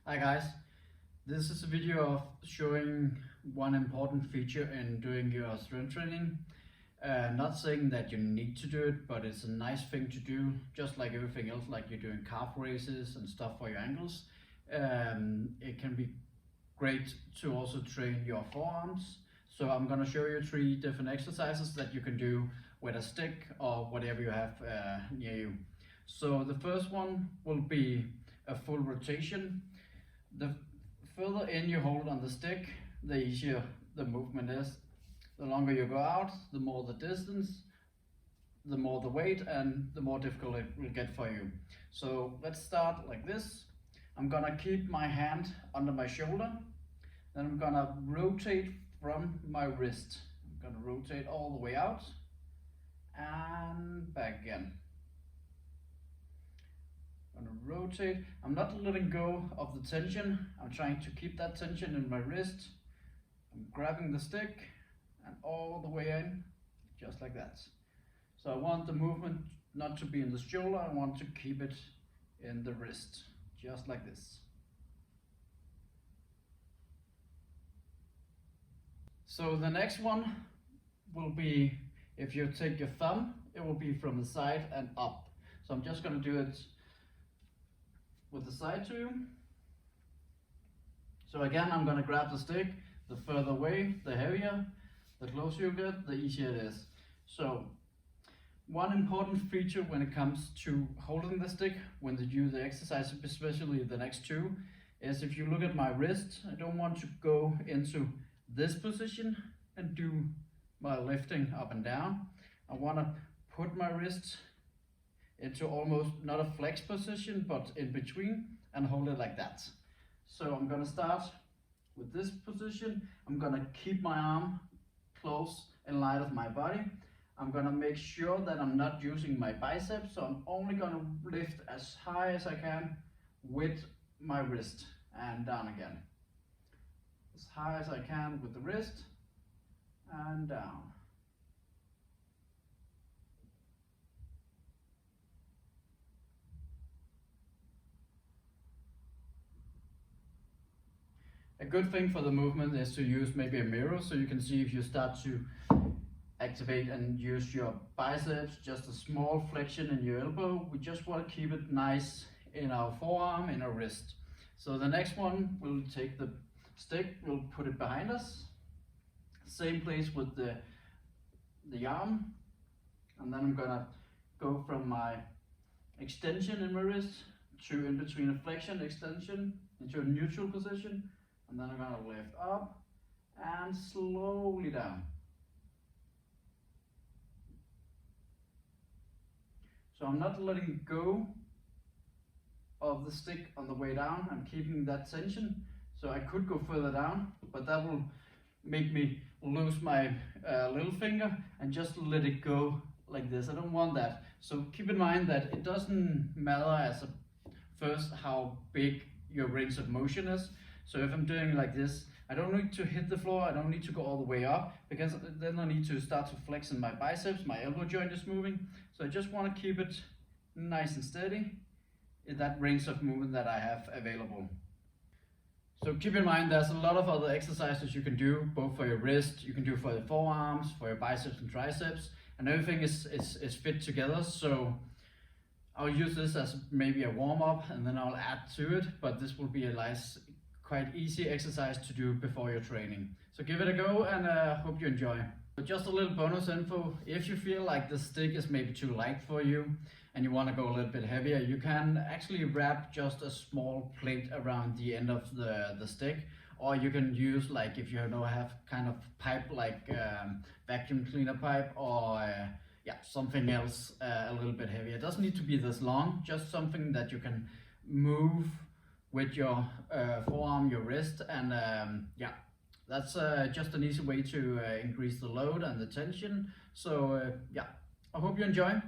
Hi guys, this is a video of showing one important feature in doing your strength training. Not saying that you need to do it, but it's a nice thing to do, just like everything else, like you're doing calf raises and stuff for your ankles. It can be great to also train your forearms. So I'm going to show you 3 different exercises that you can do with a stick or whatever you have near you. So the first one will be a full rotation. The further in you hold on the stick, the easier the movement is. The longer you go out, the more the distance, the more the weight, and the more difficult it will get for you. So let's start like this. I'm gonna keep my hand under my shoulder, then I'm gonna rotate from my wrist. I'm gonna rotate all the way out and back again. I'm gonna rotate. I'm not letting go of the tension. I'm trying to keep that tension in my wrist. I'm grabbing the stick and all the way in, just like that. So I want the movement not to be in the shoulder. I want to keep it in the wrist, just like this. So the next one will be, if you take your thumb, it will be from the side and up. So I'm just going to do it with the side to you. So again, I'm going to grab the stick. The further away, the heavier. The closer you get, the easier it is. So one important feature when it comes to holding the stick, when you do the exercise, especially the next 2, is if you look at my wrist, I don't want to go into this position and do my lifting up and down. I want to put my wrist into almost not a flex position, but in between, and hold it like that. So I'm going to start with this position. I'm going to keep my arm close in line of my body. I'm going to make sure that I'm not using my biceps, so I'm only going to lift as high as I can with my wrist and down again. As high as I can with the wrist and down. A good thing for the movement is to use maybe a mirror, so you can see if you start to activate and use your biceps, just a small flexion in your elbow. We just want to keep it nice in our forearm, in our wrist. So the next one, we'll take the stick, we'll put it behind us. Same place with the arm. And then I'm gonna go from my extension in my wrist to in between a flexion, extension, into a neutral position. And then I'm going to lift up and slowly down. So I'm not letting go of the stick on the way down. I'm keeping that tension. So I could go further down, but that will make me lose my little finger and just let it go like this. I don't want that. So keep in mind that it doesn't matter as a first how big your range of motion is. So if I'm doing like this, I don't need to hit the floor, I don't need to go all the way up, because then I need to start to flex in my biceps, my elbow joint is moving. So I just want to keep it nice and steady in that range of movement that I have available. So keep in mind there's a lot of other exercises you can do, both for your wrist, you can do for the forearms, for your biceps and triceps, and everything is fit together. So I'll use this as maybe a warm-up and then I'll add to it, but this will be a nice, quite easy exercise to do before your training. So give it a go and hope you enjoy. But just a little bonus info, if you feel like the stick is maybe too light for you and you want to go a little bit heavier, you can actually wrap just a small plate around the end of the stick, or you can use, like, if you have kind of pipe like vacuum cleaner pipe, or something else a little bit heavier. It doesn't need to be this long, just something that you can move with your forearm, your wrist, and that's just an easy way to increase the load and the tension. So I hope you enjoy.